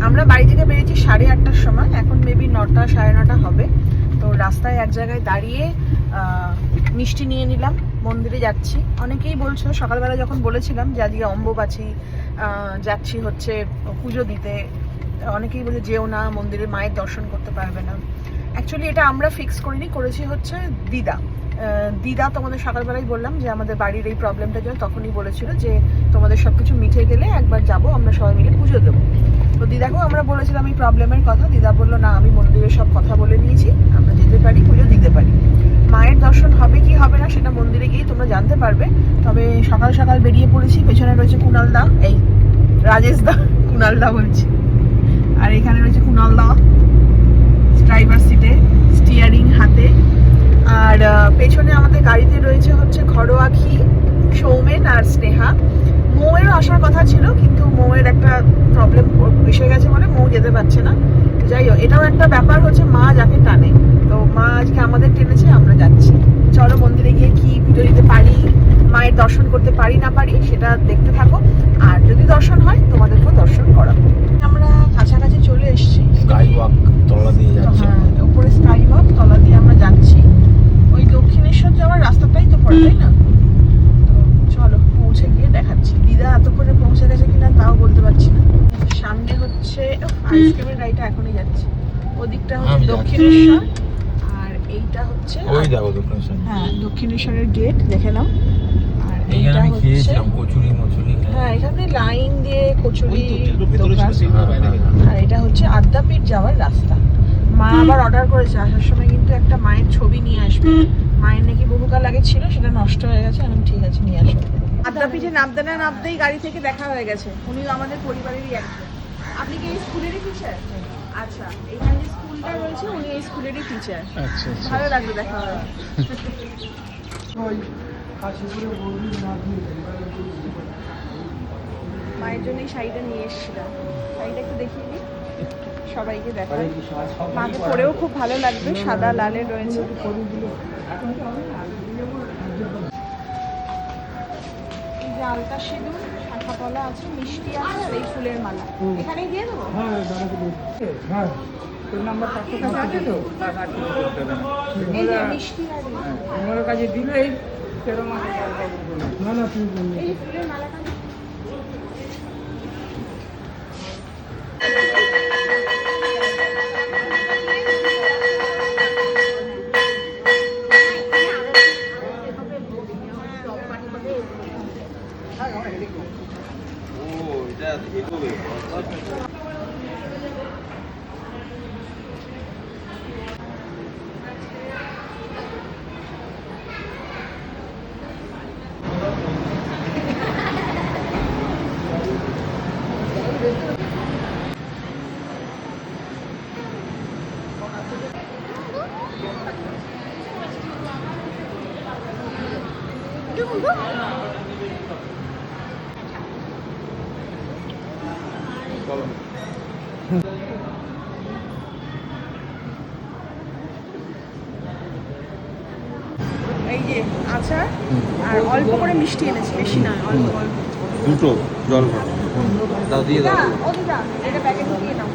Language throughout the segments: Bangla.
আমরা বাড়ি থেকে বেরিয়েছি 8:30টার সময়, এখন মেবি 9টা 9:30 হবে। তো রাস্তায় এক জায়গায় দাঁড়িয়ে মিষ্টি নিয়ে নিলাম, মন্দিরে যাচ্ছি। অনেকেই বলছো, সকালবেলা যখন বলেছিলাম যে আজকে অম্বুবাচী, যাচ্ছি হচ্ছে পুজো দিতে, অনেকেই বলে যেও না, মন্দিরে মায়ের দর্শন করতে পারবে না। অ্যাকচুয়ালি এটা আমরা ফিক্স করিনি, করেছি হচ্ছে দিদা তোমাদের সকালবেলায় বললাম যে আমাদের বাড়ির এই প্রবলেমটার জন্য, তখনই বলেছিল যে তোমাদের সবকিছু মিটে গেলে একবার যাব, আমরা সবাই মিলে পুজো দেবো। তো দিদাকেও আমরা বলেছিলাম এই প্রবলেমের কথা। দিদা বললো না, আমি মন্দিরে সব কথা বলে নিয়েছি, আমরা যেতে পারি, পুজো দিতে পারি। মায়ের দর্শন হবে কি হবে না সেটা মন্দিরে গিয়ে তোমরা জানতে পারবে। তবে সকাল সকাল বেরিয়ে পড়েছি। পেছনে রয়েছে কুণালদা, এই রাজেশ দা, কুণালদা বলছি, আর এখানে রয়েছে কুণালদা ড্রাইভার সিটে, স্টিয়ারিং হাতে। আর পেছনে আমাদের গাড়িতে রয়েছে হচ্ছে ঘরোয়া ঘি, সৌমেন আর স্নেহা। মৌয়েরও আসার কথা ছিল, কিন্তু মৌয়ের একটা প্রবলেম এসে গেছে বলে মৌ যেতে পারছে না। যাই হোক, এটাও একটা ব্যাপার হচ্ছে, মা যাকে টানে, তো মা আজকে আমাদের টেনেছে, আমরা যাচ্ছি। চলো মন্দিরে গিয়ে কি পুজো দিতে পারি, মায়ের দর্শন করতে পারি না পারি সেটা দেখতে থাকো। আর যদি দর্শন হয় তোমাদেরকেও দর্শন করাবো। আমরা কাছাকাছি চলে এসেছি, স্কাই ওয়াক তলা দিয়ে যাচ্ছে। হ্যাঁ, উপরে স্কাই ওয়াক তলা দিয়ে আমরা যাচ্ছি। ওই দক্ষিণেশ্বর যাওয়ার রাস্তাটাই তো পড়ে, তাই না? তো চলো পৌঁছে গিয়ে দেখাচ্ছি। দিদা এতক্ষণে পৌঁছে গেছে কিনা তাও বলতে পারছি না। সামনে হচ্ছে আইসক্রিমের গাড়িটা এখনই যাচ্ছে, ওদিকটা হচ্ছে দক্ষিণেশ্বর, আর এইটা হচ্ছে ওই দেখো দক্ষিণেশ্বর। হ্যাঁ, দক্ষিণেশ্বরের গেট দেখে নাও। আর এইখানে এইটা আমি হচ্ছে, খেয়েছিলাম কচুরি মচুরি। হ্যাঁ এখানে লাইন দিয়ে কচুরি দোকান। হ্যাঁ। আর এটা হচ্ছে আদ্যাপীঠ যাওয়ার রাস্তা। মা আবার অর্ডার করেছে, আসার সময় কিন্তু একটা মায়ের ছবি নিয়ে আসবে। মায়ের নাকি বহুকাল আগে ছিল, সেটা নষ্ট হয়ে গেছে। আমি ঠিক আছে, নিয়ে আসবো। আদ্যাপীঠে নামতে না নামতেই গাড়ি থেকে দেখা হয়ে গেছে, উনিও আমাদের পরিবারেরই একজন। আপনি কি এই স্কুলেরই টিচার? আচ্ছা, এখানে যে স্কুলটা রয়েছে উনি এই স্কুলেরই টিচার। আচ্ছা ভালো লাগলো দেখা হয়। মায়ের জন্য এই শাড়িটা নিয়ে এসেছিলাম, শাড়িটা একটু দেখিয়ে দিই সবাইকে দেখাই। মাকে পরেও খুব ভালো লাগবে, সাদা লালে রয়েছে। এই যে আলতা সিঁদুর, শাখা পলা আছে, মিষ্টি আছে, আর এই ফুলের মালা এখানেই দিয়ে দেবো। এই যে মিষ্টি আর আমার কাছে দিলেই এই ফুলের মালাটা এই যে আচার আর অল্প করে মিষ্টি এনেছি, বেশি না, অল্প অল্প। দুটো জল দাও, দিয়ে দাও। ও দিদা, এটা ব্যাগে ঢুকিয়ে নাও।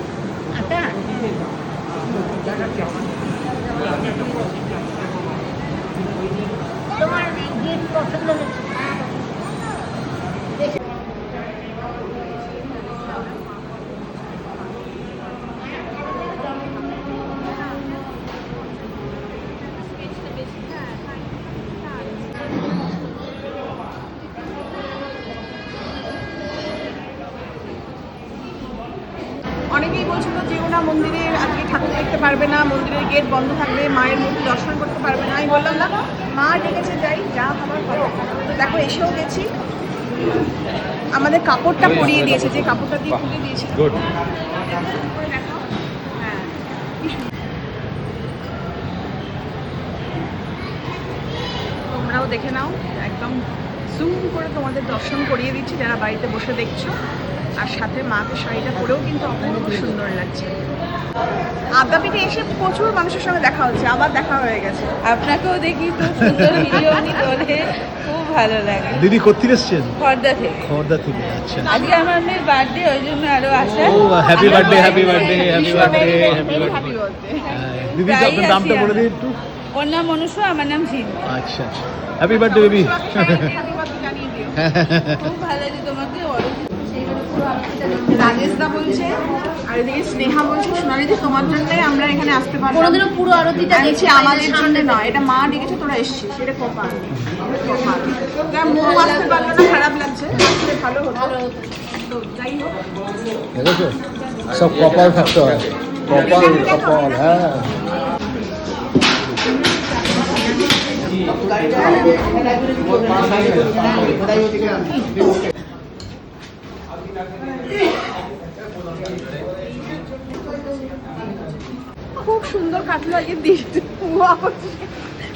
তোমার গিফট পছন্দ হয়েছে? অনেকেই বলছিল যেও না মন্দিরে, আজকে ঠাকুর দেখতে পারবে না, মন্দিরের গেট বন্ধ থাকবে, মায়ের মূর্তি দর্শন করতে পারবে না। আমি বললাম না, মা ডেকেছে, যাই, যা হবার হবে। তো দেখো এসেও গেছি। আমাদের কাপড়টা পরিয়ে দিয়েছে, যে কাপড়টা দিয়ে খুলে দিয়েছে। গুড। হ্যাঁ, তোমরাও দেখে নাও, একদম জুম করে তোমাদের দর্শন করিয়ে দিচ্ছি যারা বাড়িতে বসে দেখছো। আর সাথে মাকে শাড়িটা পরেও কিন্তু অপূর্ব সুন্দর লাগছে। আদ্যাপীঠে এসে প্রচুর মানুষের সঙ্গে দেখা হচ্ছে, আবার দেখা হয়ে গেছে। আপনাকেও দেখি, তো সুন্দর ভিডিও উনি তোলে, খুব ভালো লাগে। দিদি কোত্থেকে এসছেন? খর্দা থেকে। খর্দা থেকে, আচ্ছা। আজকে আমার মেয়ের বার্থডে, ওই জন্য আরো আসা। ও happy birthday, happy birthday, happy birthday, happy very birthday. Happy birthday. দিদি প্রায়ই আপনার নামটা আসি বলে দিন আমি। একটু। ওর নাম অনুষ্কা, আমার নাম ঝিনু। আচ্ছা, happy birthday baby. Happy birthday জানিয়ে দিও। খুব ভালো লাগে তোমাকে। রাজেশদা বলছে আর এদিকে স্নেহা বলছে সোনালিদি তোমার জন্য আমরা এখানে আসতে পারলাম। কোনোদিনও পুরো আরতিটা আমি বলছি, দেখতে পাইনি, আমাদের জন্য সামনে নয়, এটা মা ডেকেছে, তোরা এসছিস, এটা কপাল। কপাল। যা মৌ আসতে পারলো না, খারাপ লাগছে, আসলে ভালো হতো। ভালো হতো। তো যাই হোক, দেখেছো সব কপাল থাকতে হয়, কপাল কপাল। হ্যাঁ খুব সুন্দর কাটলো আজকে দিনটা।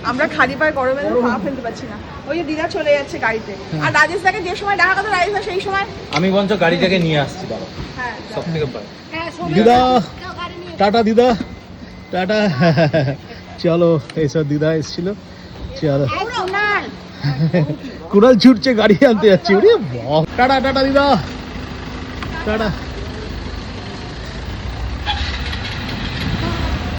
আমরা খালি পায়ে গরমে পা ফেলতে পারছি না। ওই যে দিদা চলে যাচ্ছে গাড়িতে। আর রাজেশদাকে যে সময় দেখা কথা, রাজেশদা সেই সময়। আমি বঞ্চ গাড়িটাকে নিয়ে আসছি দাঁড়াও, হ্যাঁ, সব থেকে পাই। হ্যাঁ, সময় দিদা কেউ গাড়ি নিয়ে টাটা, দিদা টাটা। চলো এইসব দিদা এসেছিল, চলো। এই সোনাল, কুড়াল ছুটছে, গাড়ি আনতে যাচ্ছে। ওরে বাপ, টাটা টাটা দিদা, টাটা।